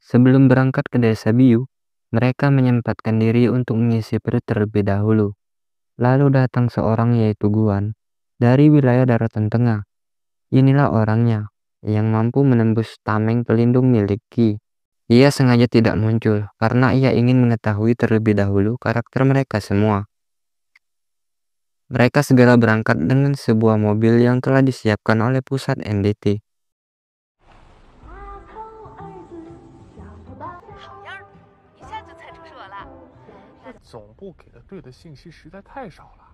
Sebelum berangkat ke desa Biu, mereka menyempatkan diri untuk mengisi perut terlebih dahulu. Lalu datang seorang yaitu Guan dari wilayah daratan tengah. Inilah orangnya yang mampu menembus tameng pelindung milik Qi. Ia sengaja tidak muncul karena ia ingin mengetahui terlebih dahulu karakter mereka semua. Mereka segera berangkat dengan sebuah mobil yang telah disiapkan oleh pusat NDT.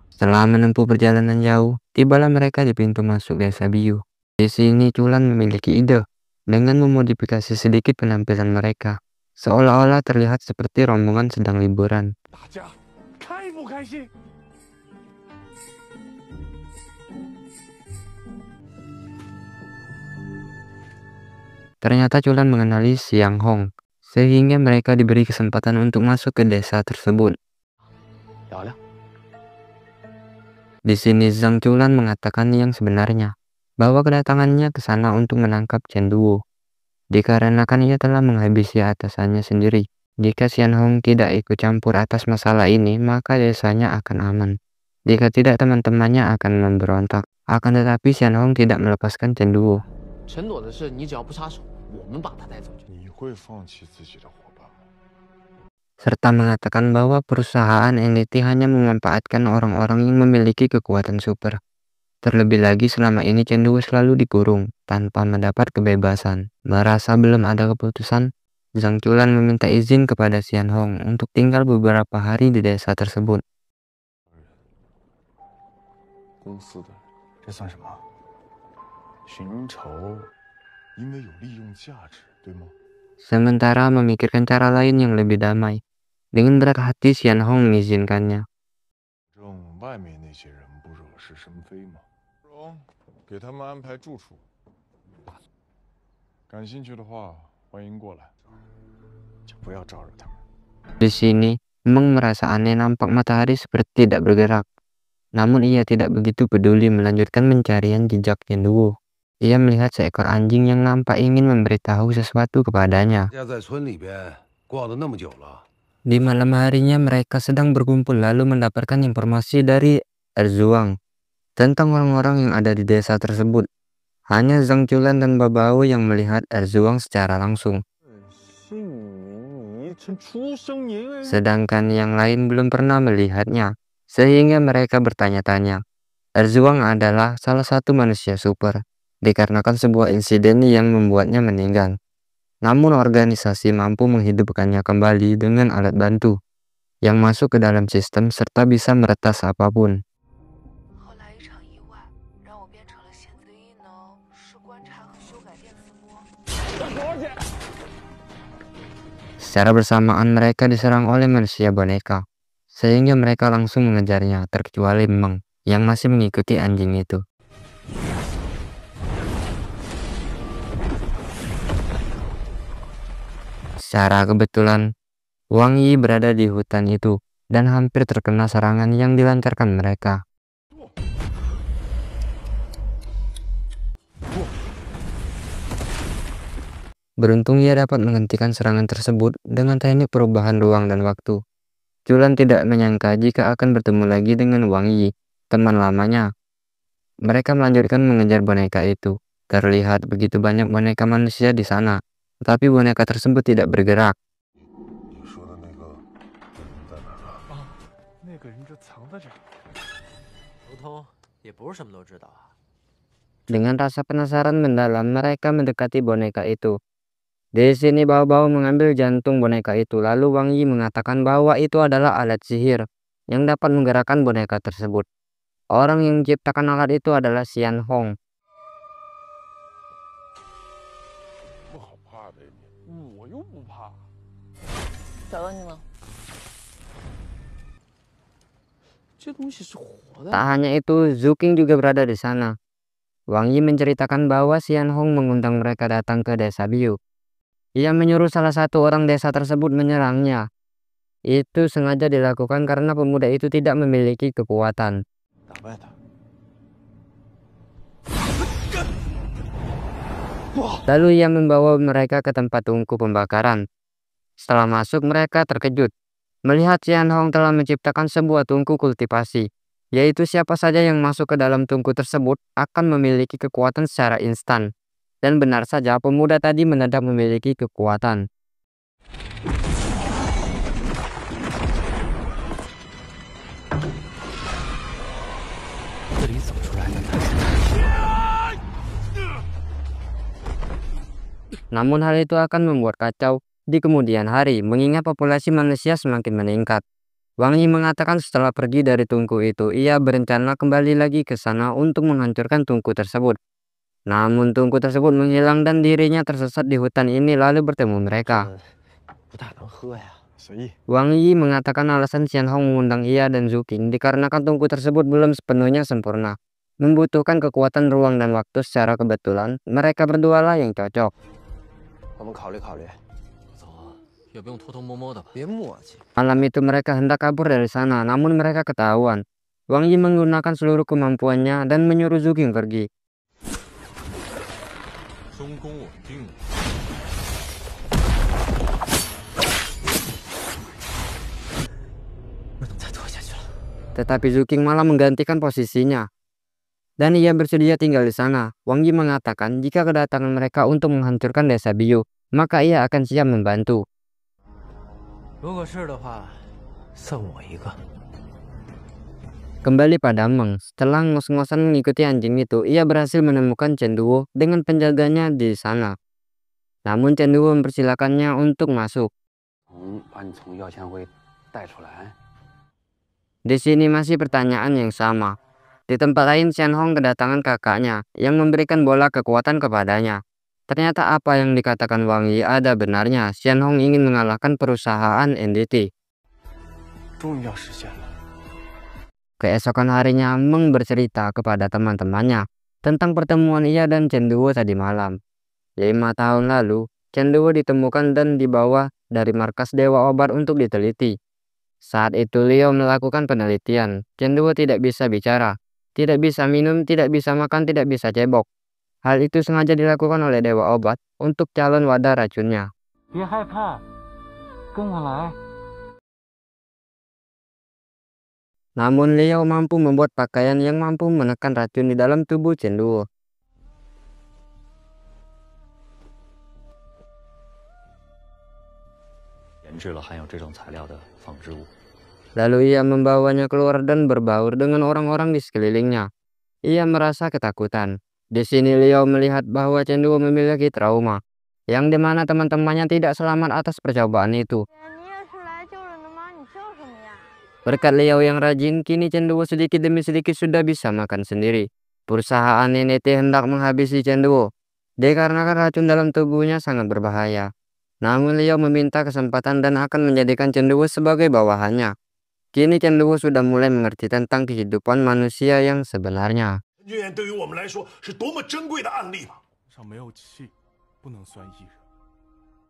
Setelah menempuh perjalanan jauh, tibalah mereka di pintu masuk desa Biu. Di sini Culan memiliki ide dengan memodifikasi sedikit penampilan mereka, seolah-olah terlihat seperti rombongan sedang liburan. Ternyata Culan mengenali Siang Hong, sehingga mereka diberi kesempatan untuk masuk ke desa tersebut. Di sini Zhang Culan mengatakan yang sebenarnya, bahwa kedatangannya ke sana untuk menangkap Chen Duo, dikarenakan ia telah menghabisi atasannya sendiri. Jika Xian Hong tidak ikut campur atas masalah ini, maka desanya akan aman. Jika tidak, teman-temannya akan memberontak. Akan tetapi Xian Hong tidak melepaskan Chen Duo. Serta mengatakan bahwa perusahaan NDT hanya memanfaatkan orang-orang yang memiliki kekuatan super. Terlebih lagi selama ini Chen Duo selalu dikurung tanpa mendapat kebebasan. Merasa belum ada keputusan, Zhang Culan meminta izin kepada Xian Hong untuk tinggal beberapa hari di desa tersebut. Sementara memikirkan cara lain yang lebih damai, dengan berat hati Xian Hong mengizinkannya. Di sini, Meng merasa aneh nampak matahari seperti tidak bergerak. Namun ia tidak begitu peduli melanjutkan pencarian jejak Chen Duo. Ia melihat seekor anjing yang nampak ingin memberitahu sesuatu kepadanya. Di malam harinya mereka sedang berkumpul lalu mendapatkan informasi dari Erzuang tentang orang-orang yang ada di desa tersebut. Hanya Zhang Culan dan Babao yang melihat Erzuang secara langsung. Sedangkan yang lain belum pernah melihatnya, sehingga mereka bertanya-tanya. Erzuang adalah salah satu manusia super, dikarenakan sebuah insiden yang membuatnya meninggal. Namun organisasi mampu menghidupkannya kembali dengan alat bantu yang masuk ke dalam sistem serta bisa meretas apapun. Secara bersamaan mereka diserang oleh manusia boneka, sehingga mereka langsung mengejarnya, terkecuali Meng yang masih mengikuti anjing itu. Secara kebetulan, Wang Yi berada di hutan itu dan hampir terkena serangan yang dilancarkan mereka. Beruntung ia dapat menghentikan serangan tersebut dengan teknik perubahan ruang dan waktu. Culan tidak menyangka jika akan bertemu lagi dengan Wang Yi, teman lamanya. Mereka melanjutkan mengejar boneka itu. Terlihat begitu banyak boneka manusia di sana, tetapi boneka tersebut tidak bergerak. Dengan rasa penasaran mendalam, mereka mendekati boneka itu. Di sini Bao mengambil jantung boneka itu, lalu Wang Yi mengatakan bahwa itu adalah alat sihir yang dapat menggerakkan boneka tersebut. Orang yang menciptakan alat itu adalah Xian Hong. Tak hanya itu, Zhu Qing juga berada di sana. Wang Yi menceritakan bahwa Xian Hong mengundang mereka datang ke desa Biu. Ia menyuruh salah satu orang desa tersebut menyerangnya. Itu sengaja dilakukan karena pemuda itu tidak memiliki kekuatan. Lalu ia membawa mereka ke tempat tungku pembakaran. Setelah masuk, mereka terkejut melihat Qian Hong telah menciptakan sebuah tungku kultivasi, yaitu siapa saja yang masuk ke dalam tungku tersebut akan memiliki kekuatan secara instan. Dan benar saja, pemuda tadi mendadak memiliki kekuatan. Namun hal itu akan membuat kacau di kemudian hari, mengingat populasi manusia semakin meningkat. Wang Yi mengatakan setelah pergi dari tungku itu, ia berencana kembali lagi ke sana untuk menghancurkan tungku tersebut. Namun tungku tersebut menghilang dan dirinya tersesat di hutan ini lalu bertemu mereka. Wang Yi mengatakan alasan Qian Hong mengundang ia dan Zhu Qing dikarenakan tungku tersebut belum sepenuhnya sempurna, membutuhkan kekuatan ruang dan waktu secara kebetulan. Mereka berdua lah yang cocok. Malam itu mereka hendak kabur dari sana, namun mereka ketahuan. Wang Yi menggunakan seluruh kemampuannya dan menyuruh Zhu Qing pergi. Tetapi Zhu Qing malah menggantikan posisinya, dan ia bersedia tinggal di sana. Wang Yi mengatakan jika kedatangan mereka untuk menghancurkan desa Biu, maka ia akan siap membantu. Kembali pada Meng, setelah ngos-ngosan mengikuti anjing itu, ia berhasil menemukan Chen Duo dengan penjaganya di sana. Namun Chen Duo mempersilakannya untuk masuk. Di sini masih pertanyaan yang sama. Di tempat lain, Qian Hong kedatangan kakaknya yang memberikan bola kekuatan kepadanya. Ternyata apa yang dikatakan Wang Yi ada benarnya. Qian Hong ingin mengalahkan perusahaan NDT. Keesokan harinya, Meng bercerita kepada teman-temannya tentang pertemuan ia dan Chen Duo tadi malam. 5 tahun lalu, Chen Duo ditemukan dan dibawa dari markas Dewa Obat untuk diteliti. Saat itu Liu melakukan penelitian. Chen Duo tidak bisa bicara, tidak bisa minum, tidak bisa makan, tidak bisa cebok. Hal itu sengaja dilakukan oleh Dewa Obat untuk calon wadah racunnya. Namun Liu mampu membuat pakaian yang mampu menekan racun di dalam tubuh Chen Duo. Lalu ia membawanya keluar dan berbaur dengan orang-orang di sekelilingnya. Ia merasa ketakutan. Di sini Liu melihat bahwa Chen Duo memiliki trauma, yang dimana teman-temannya tidak selamat atas percobaan itu. Berkat Liu yang rajin, kini Chen Duo sedikit demi sedikit sudah bisa makan sendiri. Perusahaan NDT hendak menghabisi Chen Duo, dikarenakan racun dalam tubuhnya sangat berbahaya. Namun Liu meminta kesempatan dan akan menjadikan Chen Duo sebagai bawahannya. Kini Chen Duo sudah mulai mengerti tentang kehidupan manusia yang sebenarnya.